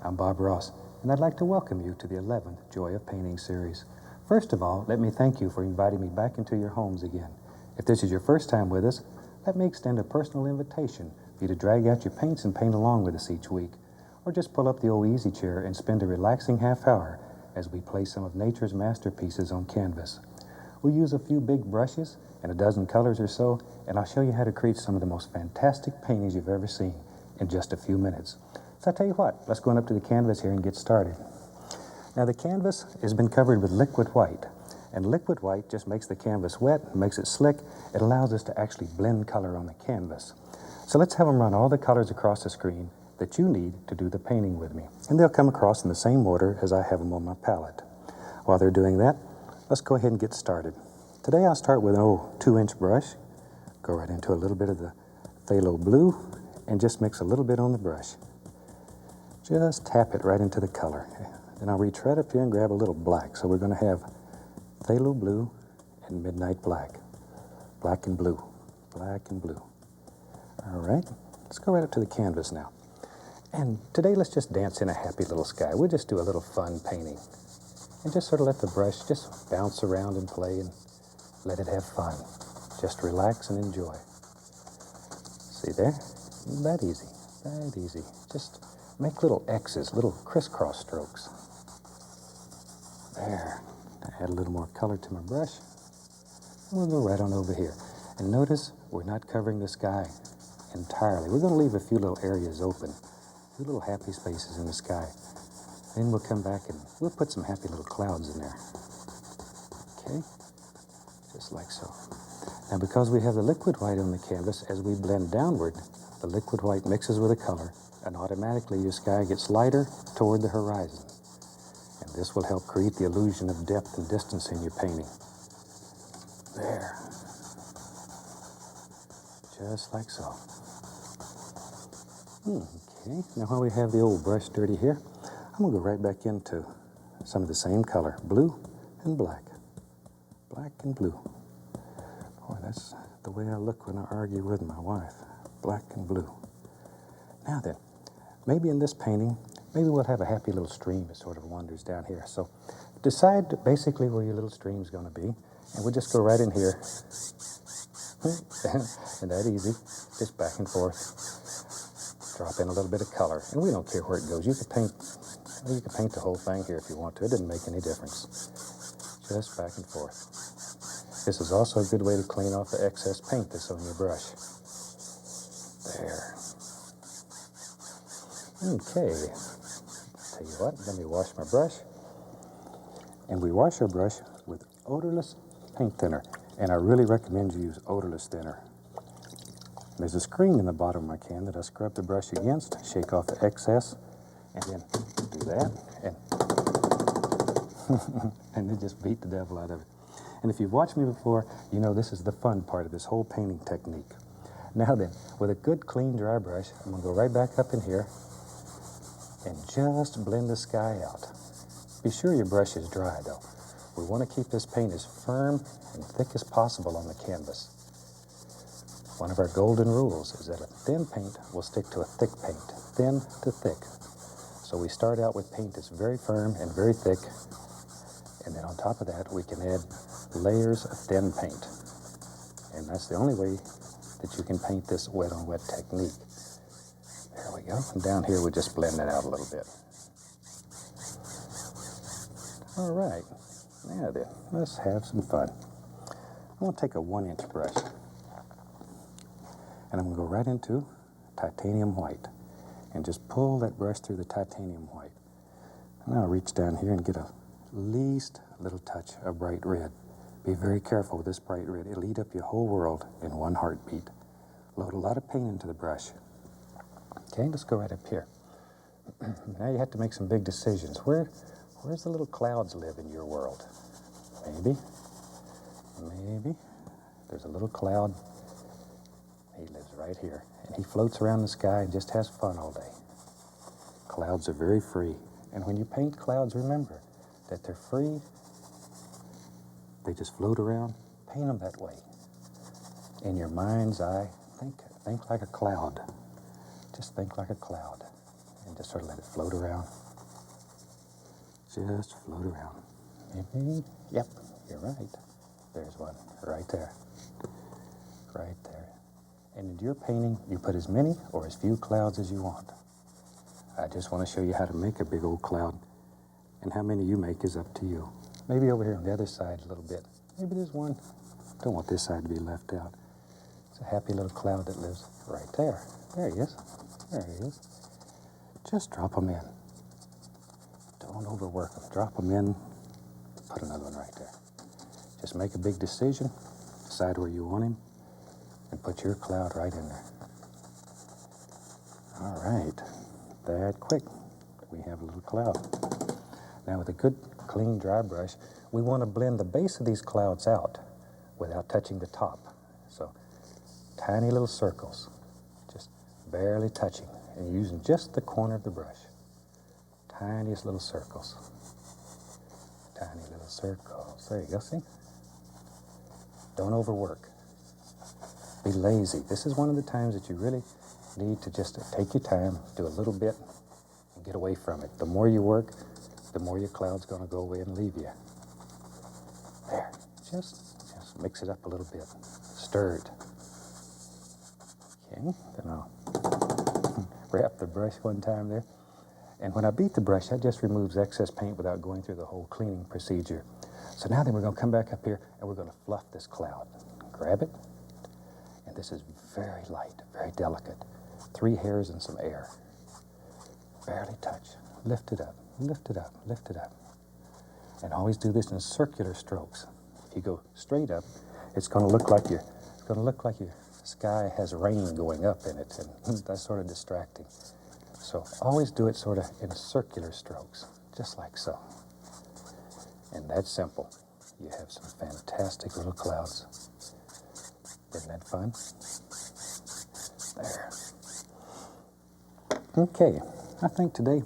I'm Bob Ross, and I'd like to welcome you to the 11th Joy of Painting series. First of all, let me thank you for inviting me back into your homes again. If this is your first time with us, let me extend a personal invitation for you to drag out your paints and paint along with us each week, or just pull up the old easy chair and spend a relaxing half hour as we place some of nature's masterpieces on canvas. We'll use a few big brushes and a dozen colors or so, and I'll show you how to create some of the most fantastic paintings you've ever seen in just a few minutes. So I tell you what, let's go on up to the canvas here and get started. Now the canvas has been covered with liquid white, and liquid white just makes the canvas wet, makes it slick. It allows us to actually blend color on the canvas. So let's have them run all the colors across the screen that you need to do the painting with me. And they'll come across in the same order as I have them on my palette. While they're doing that, let's go ahead and get started. Today I'll start with an 2-inch brush, go right into a little bit of the phthalo blue, and just mix a little bit on the brush. Just tap it right into the color. Then I'll reach right up here and grab a little black. So we're going to have phthalo blue and midnight black. Black and blue. Black and blue. All right. Let's go right up to the canvas now. And today let's just dance in a happy little sky. We'll just do a little fun painting. And just sort of let the brush just bounce around and play and let it have fun. Just relax and enjoy. See there? That easy. That easy. Just make little X's, little crisscross strokes. There. Add a little more color to my brush. And we'll go right on over here. And notice we're not covering the sky entirely. We're going to leave a few little areas open, a few little happy spaces in the sky. Then we'll come back and we'll put some happy little clouds in there. Okay? Just like so. Now because we have the liquid white on the canvas, as we blend downward, the liquid white mixes with the color, and automatically your sky gets lighter toward the horizon. And this will help create the illusion of depth and distance in your painting. There. Just like so. Okay, now while we have the old brush dirty here, I'm going to go right back into some of the same color, blue and black. Black and blue. Boy, that's the way I look when I argue with my wife. Black and blue. Now then, maybe in this painting, maybe we'll have a happy little stream that sort of wanders down here. So decide basically where your little stream's going to be, and we'll just go right in here. And that easy, just back and forth. Drop in a little bit of color, and we don't care where it goes. You could paint the whole thing here if you want to. It doesn't make any difference. Just back and forth. This is also a good way to clean off the excess paint that's on your brush. There. Okay. Tell you what, let me wash my brush. And we wash our brush with odorless paint thinner. And I really recommend you use odorless thinner. There's a screen in the bottom of my can that I scrub the brush against, shake off the excess, and then do that, and then just beat the devil out of it. And if you've watched me before, you know this is the fun part of this whole painting technique. Now then, with a good clean dry brush, I'm going to go right back up in here and just blend the sky out. Be sure your brush is dry though. We want to keep this paint as firm and thick as possible on the canvas. One of our golden rules is that a thin paint will stick to a thick paint, thin to thick. So we start out with paint that's very firm and very thick, and then on top of that we can add layers of thin paint. And that's the only way that you can paint this wet on wet technique. There we go. And down here we just blend it out a little bit. All right. Now then, let's have some fun. I'm going to take a 1-inch brush, and I'm going to go right into titanium white and just pull that brush through the titanium white. And I'll reach down here and get a least little touch of bright red. Be very careful with this bright red. It'll eat up your whole world in one heartbeat. Load a lot of paint into the brush. Okay, let's go right up here. Now you have to make some big decisions. Where's the little clouds live in your world? Maybe there's a little cloud. He lives right here, and he floats around the sky and just has fun all day. Clouds are very free, and when you paint clouds, remember that they're free. They just float around. Paint them that way. In your mind's eye, think like a cloud. Just think like a cloud, and just sort of let it float around. Just float around. Maybe, yep, you're right. There's one right there. Right there. And in your painting, you put as many or as few clouds as you want. I just want to show you how to make a big old cloud, and how many you make is up to you. Maybe over here on the other side a little bit. Maybe there's one. Don't want this side to be left out. It's a happy little cloud that lives right there. There he is. There he is. Just drop them in. Don't overwork them. Drop them in. Put another one right there. Just make a big decision. Decide where you want him. And put your cloud right in there. All right. That quick. We have a little cloud. Now with a good, clean, dry brush, we want to blend the base of these clouds out without touching the top. So, tiny little circles. Just barely touching. And using just the corner of the brush. Tiniest little circles. Tiny little circles. There you go, see? Don't overwork. Be lazy. This is one of the times that you really need to just take your time, do a little bit, and get away from it. The more you work, the more your cloud's going to go away and leave you. There. Just mix it up a little bit. Stir it. Okay, then I'll wrap the brush one time there. And when I beat the brush, that just removes excess paint without going through the whole cleaning procedure. So now then we're going to come back up here and we're going to fluff this cloud. Grab it. And this is very light, very delicate. 3 hairs and some air. Barely touch. Lift it up, lift it up, lift it up. And always do this in circular strokes. If you go straight up, it's going to look like your sky has rain going up in it, and that's sort of distracting. So always do it sort of in circular strokes, just like so. And that's simple. You have some fantastic little clouds. Isn't that fun? There. Okay, I think today,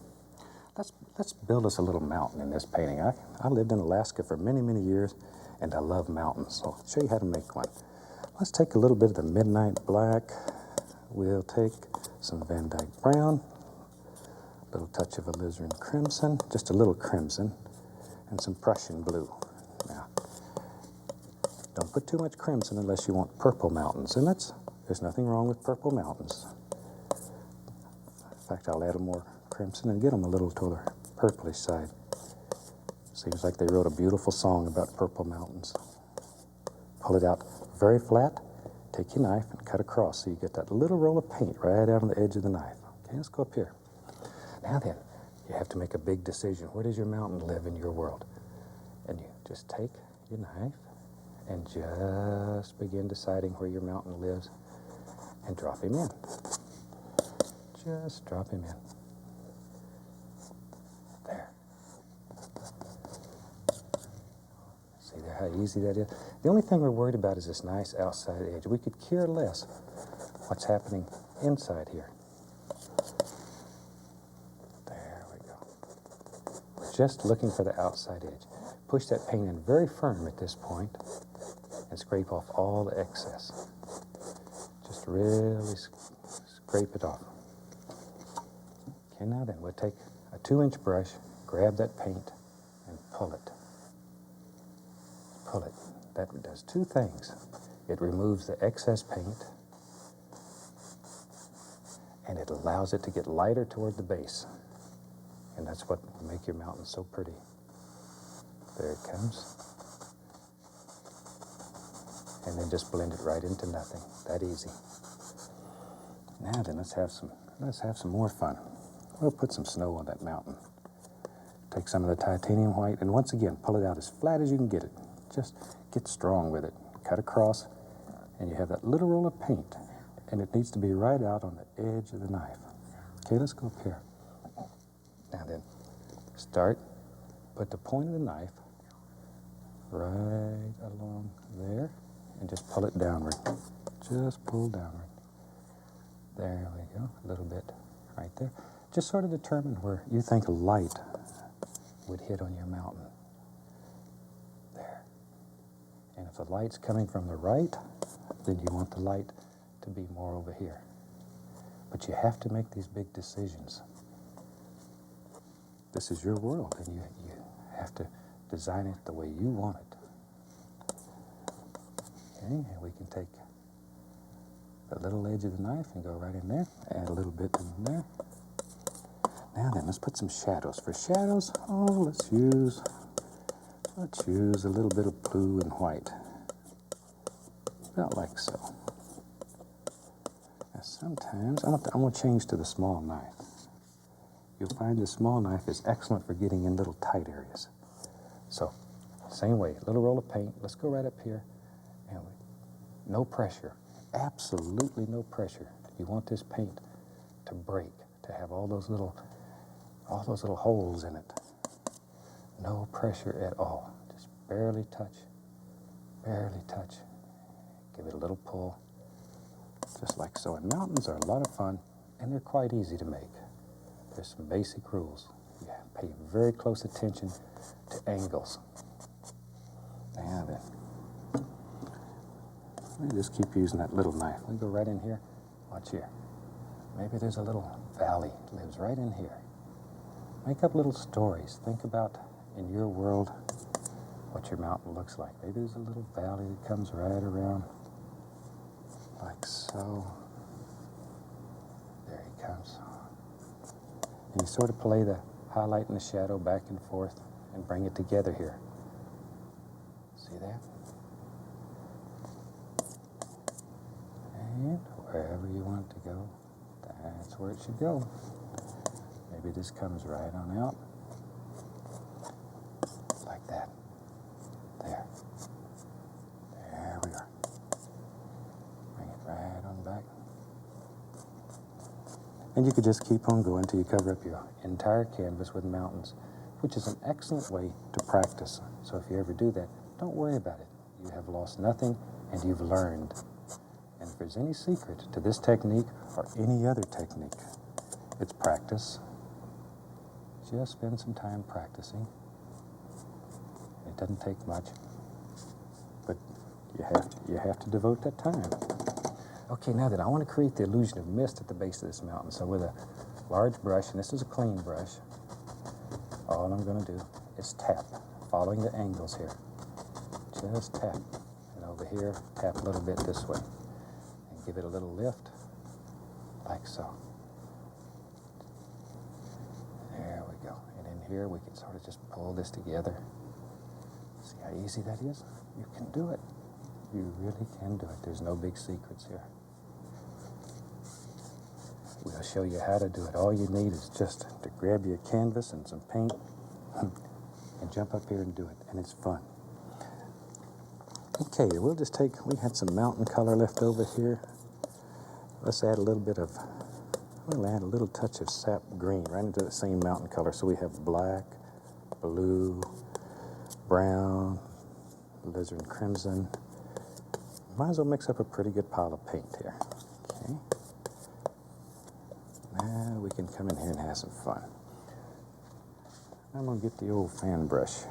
let's build us a little mountain in this painting. I lived in Alaska for many, many years, and I love mountains, so I'll show you how to make one. Let's take a little bit of the Midnight Black. We'll take some Van Dyke Brown, a little touch of alizarin crimson, just a little crimson, and some Prussian blue. Now, don't put too much crimson unless you want purple mountains, and there's nothing wrong with purple mountains. In fact, I'll add a more crimson and get them a little to the purplish side. Seems like they wrote a beautiful song about purple mountains. Pull it out very flat, take your knife and cut across so you get that little roll of paint right out on the edge of the knife. Okay, let's go up here. Now then, you have to make a big decision. Where does your mountain live in your world? And you just take your knife and just begin deciding where your mountain lives and drop him in. Just drop him in. There. See there how easy that is? The only thing we're worried about is this nice outside edge. We could care less what's happening inside here. There we go. We're just looking for the outside edge. Push that paint in very firm at this point and scrape off all the excess. Just really scrape it off. Okay, now then, we'll take a 2-inch brush, grab that paint, and pull it. Pull it. That does 2 things. It removes the excess paint, and it allows it to get lighter toward the base. And that's what will make your mountain so pretty. There it comes. And then just blend it right into nothing. That easy. Now then, let's have some more fun. We'll put some snow on that mountain. Take some of the titanium white, and once again, pull it out as flat as you can get it. Just get strong with it. Cut across, and you have that little roll of paint, and it needs to be right out on the edge of the knife. Okay, let's go up here. Now then, put the point of the knife right along there and just pull it downward. Just pull downward. There we go, a little bit right there. Just sort of determine where you think a light would hit on your mountain. There. And if the light's coming from the right, then you want the light to be more over here. But you have to make these big decisions. This is your world, and you have to design it the way you want it. Okay, and we can take the little edge of the knife and go right in there. Add a little bit in there. Now then, let's put some shadows. For shadows, let's use a little bit of blue and white. About like so. Now sometimes, I'm going to change to the small knife. You'll find the small knife is excellent for getting in little tight areas. So, same way, little roll of paint. Let's go right up here. And no pressure. Absolutely no pressure. You want this paint to break, to have all those little holes in it. No pressure at all. Just barely touch. Barely touch. Give it a little pull. Just like so. And mountains are a lot of fun, and they're quite easy to make. There's some basic rules. You pay very close attention to angles. Now then, let me just keep using that little knife. We go right in here. Watch here. Maybe there's a little valley that lives right in here. Make up little stories. Think about, in your world, what your mountain looks like. Maybe there's a little valley that comes right around, like so. There he comes. And you sort of play the highlight and the shadow back and forth and bring it together here. See that? And wherever you want it to go, that's where it should go. Maybe this comes right on out. Like that. There. There we are. Bring it right on back. And you could just keep on going until you cover up your entire canvas with mountains, which is an excellent way to practice. So if you ever do that, don't worry about it. You have lost nothing, and you've learned. And if there's any secret to this technique or any other technique, it's practice. Just spend some time practicing. It doesn't take much, but you have to devote that time. Okay, now then, I want to create the illusion of mist at the base of this mountain. So with a large brush, and this is a clean brush, all I'm going to do is tap, following the angles here. Just tap. And over here, tap a little bit this way. And give it a little lift, like so. There we go. And in here, we can sort of just pull this together. See how easy that is? You can do it. You really can do it. There's no big secrets here. We'll show you how to do it. All you need is just to grab your canvas and some paint and jump up here and do it. And it's fun. Okay, we'll just take, we had some mountain color left over here. Let's add a little bit of, we'll add a little touch of sap green right into the same mountain color. So we have black, blue, brown, alizarin crimson. Might as well mix up a pretty good pile of paint here. Okay. Now we can come in here and have some fun. I'm going to get the old fan brush.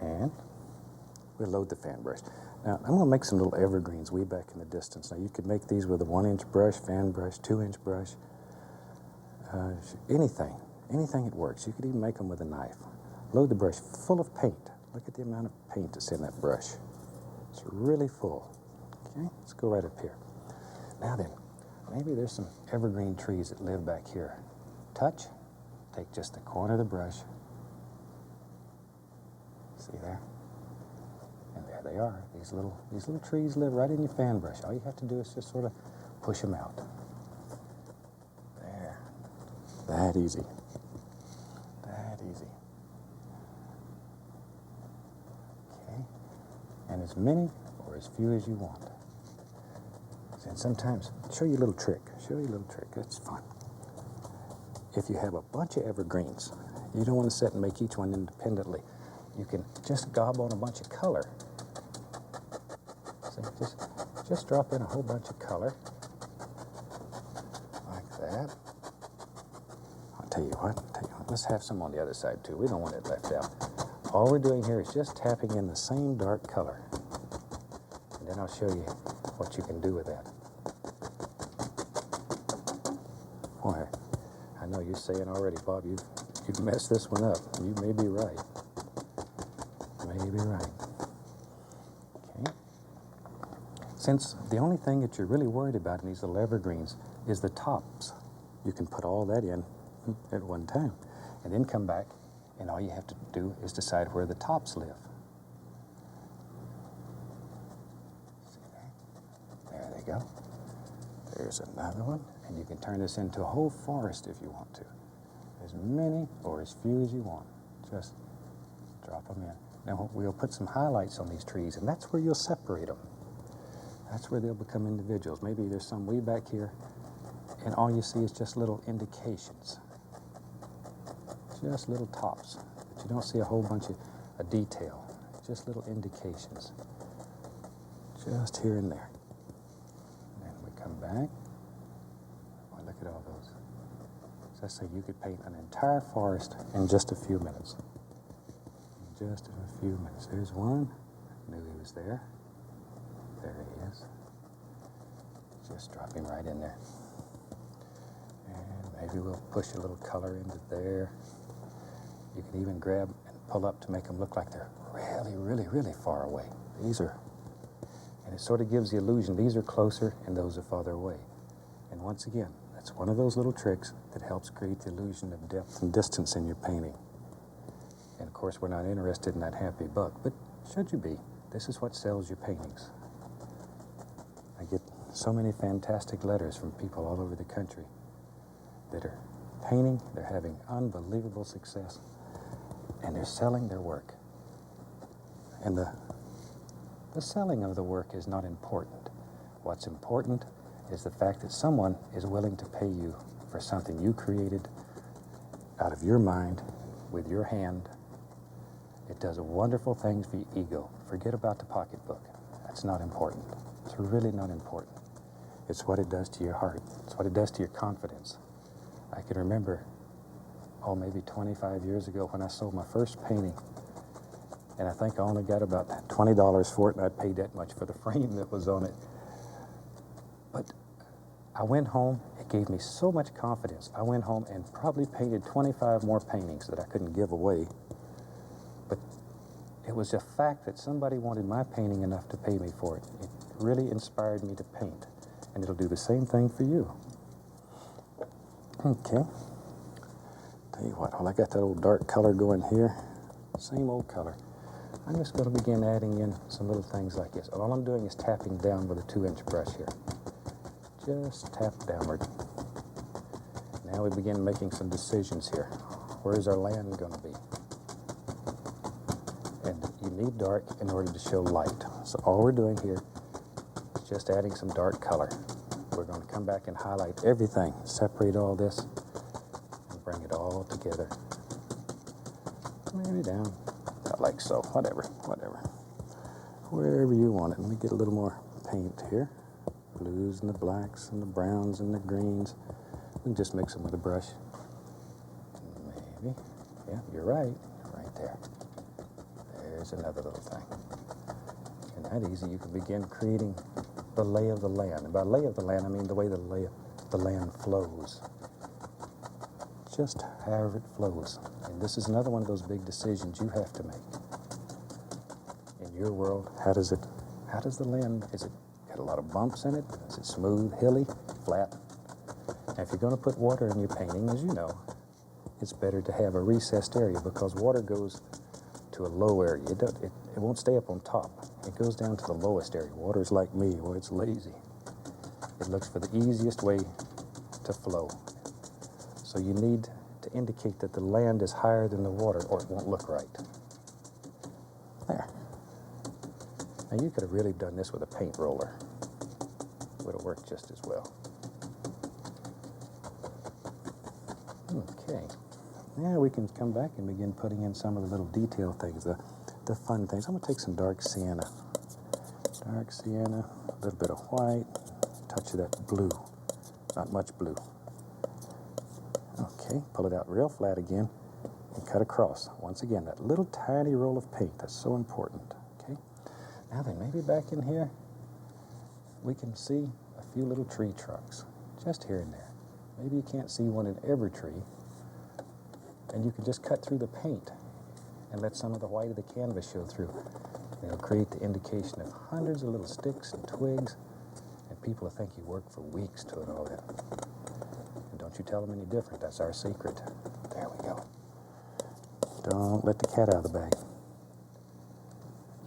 And we'll load the fan brush. Now, I'm going to make some little evergreens way back in the distance. Now, you could make these with a 1-inch brush, fan brush, 2-inch brush, anything that works. You could even make them with a knife. Load the brush full of paint. Look at the amount of paint that's in that brush. It's really full. Okay, let's go right up here. Now then, maybe there's some evergreen trees that live back here. Touch, take just the corner of the brush. See there? And there they are. These little trees live right in your fan brush. All you have to do is just sort of push them out. There. That easy. That easy. Okay. And as many or as few as you want. And sometimes, show you a little trick. Show you a little trick. It's fun. if you have a bunch of evergreens, you don't want to sit and make each one independently. You can just gob on a bunch of color. See, just drop in a whole bunch of color, like that. I'll tell you what, let's have some on the other side too. We don't want it left out. All we're doing here is just tapping in the same dark color. And then I'll show you what you can do with that. Boy, I know you're saying already, Bob, you've messed this one up. You may be right. Maybe right. Okay. Since the only thing that you're really worried about in these little evergreens is the tops, you can put all that in at one time and then come back, and all you have to do is decide where the tops live. See there? There they go. There's another one, and you can turn this into a whole forest if you want to. As many or as few as you want. Just drop them in. Now we'll put some highlights on these trees, and that's where you'll separate them. That's where they'll become individuals. Maybe there's some way back here, and all you see is just little indications. Just little tops. But you don't see a whole bunch of detail. Just little indications. Just here and there. And then we come back. Boy, look at all those. So let's say you could paint an entire forest in just a few minutes. Just in a few minutes. There's one. Knew he was there. There he is. Just drop him right in there. And maybe we'll push a little color into there. You can even grab and pull up to make them look like they're really, really, really far away. These are, and it sort of gives the illusion these are closer and those are farther away. And once again, that's one of those little tricks that helps create the illusion of depth and distance in your painting. And of course, we're not interested in that happy buck, but should you be? This is what sells your paintings. I get so many fantastic letters from people all over the country that are painting, they're having unbelievable success, and they're selling their work. And the selling of the work is not important. What's important is the fact that someone is willing to pay you for something you created out of your mind, with your hand. It does wonderful things for your ego. Forget about the pocketbook. That's not important. It's really not important. It's what it does to your heart. It's what it does to your confidence. I can remember, maybe 25 years ago when I sold my first painting, and I think I only got about $20 for it, and I paid that much for the frame that was on it. But I went home, it gave me so much confidence. I went home and probably painted 25 more paintings that I couldn't give away. But it was a fact that somebody wanted my painting enough to pay me for it. It really inspired me to paint. And it'll do the same thing for you. Okay. Tell you what, I got that old dark color going here. Same old color. I'm just going to begin adding in some little things like this. All I'm doing is tapping down with a 2-inch brush here. Just tap downward. Now we begin making some decisions here. Where's our land going to be? And you need dark in order to show light. So all we're doing here is just adding some dark color. We're going to come back and highlight everything, separate all this, and bring it all together. Maybe down, about like so, whatever. Wherever you want it. Let me get a little more paint here. Blues and the blacks and the browns and the greens. We can just mix them with a brush. Maybe. Yeah, you're right. Right there. There's another little thing. And that easy, you can begin creating the lay of the land. And by lay of the land, I mean the way the land flows. Just however it flows. And this is another one of those big decisions you have to make. In your world, how does the land, is it got a lot of bumps in it? Is it smooth, hilly, flat? Now, if you're going to put water in your painting, as you know, it's better to have a recessed area because water goes to a low area. It won't stay up on top. It goes down to the lowest area. Water's like me, where it's lazy. It looks for the easiest way to flow. So you need to indicate that the land is higher than the water or it won't look right. There. Now you could have really done this with a paint roller. Would have worked just as well. Okay. Now we can come back and begin putting in some of the little detail things, the fun things. I'm going to take some dark sienna. Dark sienna, a little bit of white, touch of that blue. Not much blue. Okay, pull it out real flat again and cut across. Once again, that little tiny roll of paint, that's so important. Okay. Now then, maybe back in here, we can see a few little tree trunks, just here and there. Maybe you can't see one in every tree, and you can just cut through the paint and let some of the white of the canvas show through. It'll create the indication of hundreds of little sticks and twigs, and people will think you worked for weeks doing all that. And don't you tell them any different. That's our secret. There we go. Don't let the cat out of the bag.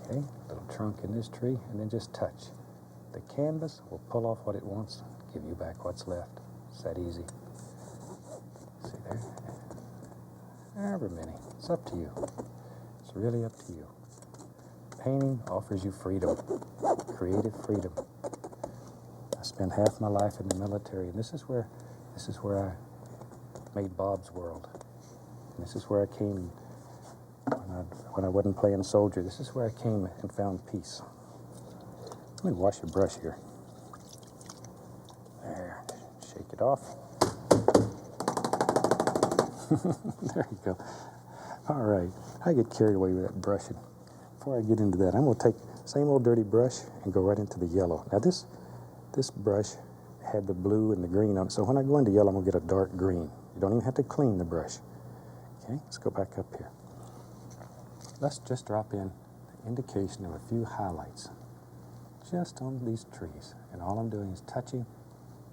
Okay, little trunk in this tree, and then just touch. The canvas will pull off what it wants, give you back what's left. It's that easy. See there? However many. It's up to you. It's really up to you. Painting offers you freedom, creative freedom. I spent half my life in the military, and this is where I made Bob's World. And this is where I came when I wasn't playing soldier. This is where I came and found peace. Let me wash your brush here. There, shake it off. There you go. All right, I get carried away with that brushing. Before I get into that, I'm going to take the same old dirty brush and go right into the yellow. Now this brush had the blue and the green on it, so when I go into yellow, I'm going to get a dark green. You don't even have to clean the brush. Okay, let's go back up here. Let's just drop in the indication of a few highlights just on these trees. And all I'm doing is touching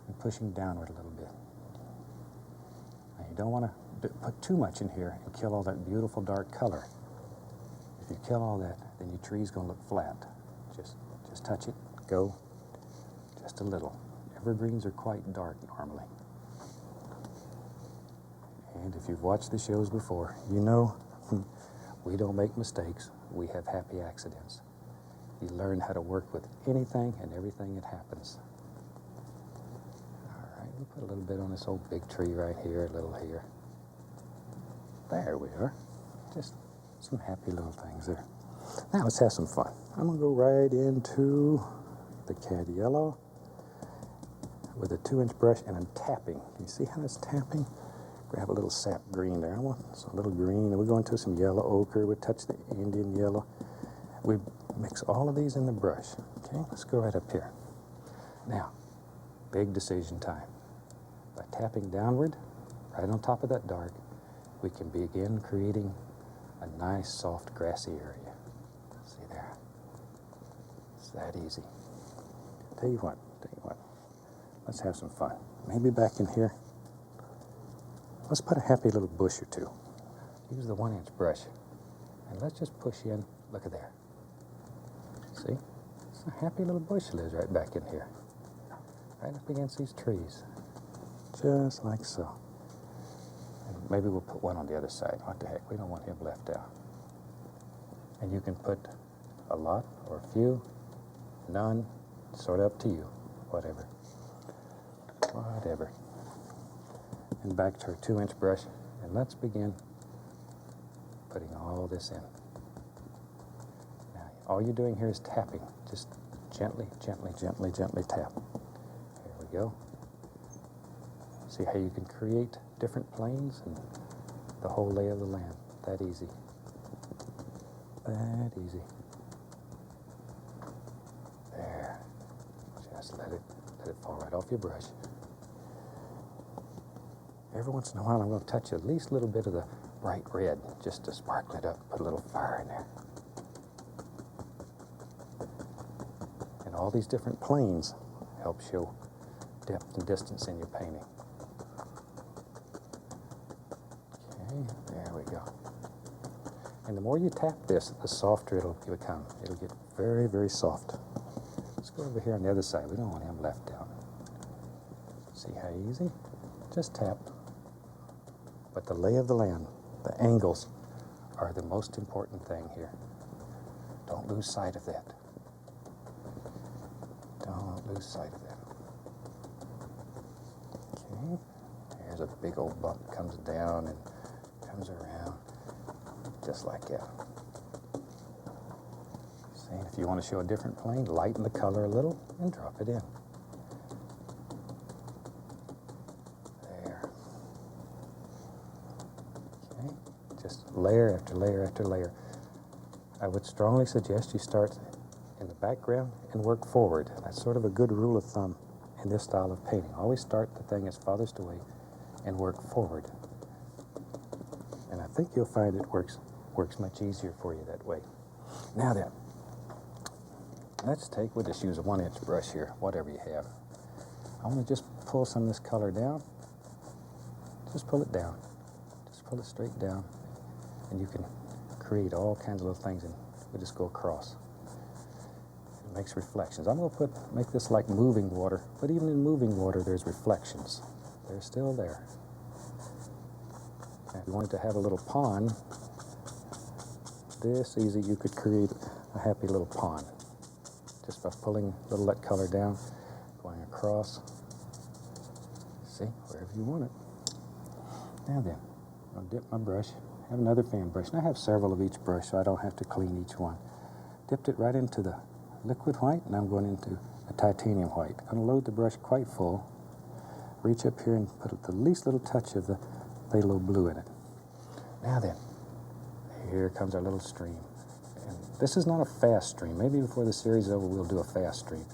and pushing downward a little bit. Now you don't want to put too much in here and kill all that beautiful dark color. If you kill all that, then your tree's going to look flat. Just touch it, go, just a little. Evergreens are quite dark normally. And if you've watched the shows before, you know we don't make mistakes. We have happy accidents. You learn how to work with anything and everything that happens. All right, we'll put a little bit on this old big tree right here, a little here. There we are. Just some happy little things there. Now let's have some fun. I'm going to go right into the cad yellow with a 2-inch brush, and I'm tapping. Can you see how that's tapping? Grab a little sap green there. I want some little green, and we go into some yellow ochre. We touch the Indian yellow. We mix all of these in the brush. Okay, let's go right up here. Now, big decision time. By tapping downward, right on top of that dark, we can begin creating a nice, soft, grassy area. See there? It's that easy. Tell you what, let's have some fun. Maybe back in here, let's put a happy little bush or two. Use the 1-inch brush, and let's just push in. Look at there. See? It's a happy little bush lives right back in here. Right up against these trees. Just like so. And maybe we'll put one on the other side. What the heck? We don't want him left out. And you can put a lot or a few, none, sort of up to you. Whatever. Whatever. And back to our 2-inch brush, and let's begin putting all this in. Now, all you're doing here is tapping. Just gently, gently, gently, gently tap. Here we go. See how you can create different planes and the whole lay of the land. That easy. That easy. There. Just let it fall right off your brush. Every once in a while, I'm going to touch at least a little bit of the bright red just to sparkle it up, put a little fire in there. And all these different planes help show depth and distance in your painting. Okay, there we go. And the more you tap this, the softer it'll become. It'll get very, very soft. Let's go over here on the other side. We don't want him left out. See how easy? Just tap. But the lay of the land, the angles, are the most important thing here. Don't lose sight of that. Don't lose sight of that. Okay, There's a big old bump, comes down and comes around, just like that. See, if you want to show a different plane, lighten the color a little and drop it in. There. Okay, just layer after layer after layer. I would strongly suggest you start in the background and work forward. That's sort of a good rule of thumb in this style of painting. Always start the thing as farthest away and work forward. And I think you'll find it works much easier for you that way. Now then, we'll just use a 1-inch brush here, whatever you have. I want to just pull some of this color down. Just pull it down. Just pull it straight down. And you can create all kinds of little things, and we'll just go across. It makes reflections. I'm going to make this like moving water, but even in moving water, there's reflections. They're still there. Now, if you wanted to have a little pond, this easy, you could create a happy little pond just by pulling a little of that color down, going across. See, wherever you want it. Now then, I'll dip my brush. I have another fan brush, and I have several of each brush, so I don't have to clean each one. Dipped it right into the liquid white, and I'm going into a titanium white. I'm going to load the brush quite full, reach up here and put the least little touch of the phthalo blue in it. Now then, here comes our little stream. And this is not a fast stream. Maybe before the series is over, we'll do a fast stream.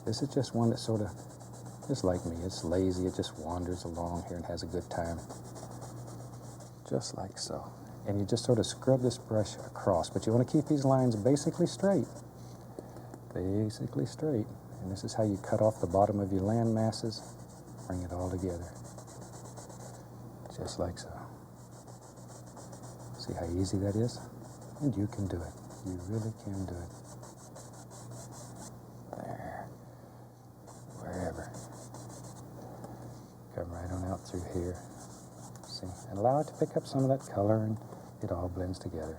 This is just one that's sort of, just like me. It's lazy. It just wanders along here and has a good time. Just like so. And you just sort of scrub this brush across, but you want to keep these lines basically straight. Basically straight. And this is how you cut off the bottom of your land masses. Bring it all together. Just like so. See how easy that is? And you can do it. You really can do it. There. Wherever. Come right on out through here. See? And allow it to pick up some of that color, and it all blends together.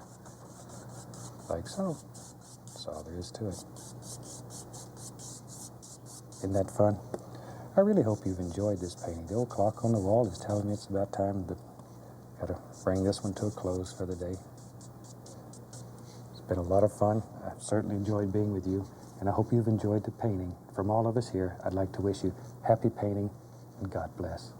Like so. That's all there is to it. Isn't that fun? I really hope you've enjoyed this painting. The old clock on the wall is telling me it's about time to bring this one to a close for the day. It's been a lot of fun. I've certainly enjoyed being with you, and I hope you've enjoyed the painting. From all of us here, I'd like to wish you happy painting, and God bless.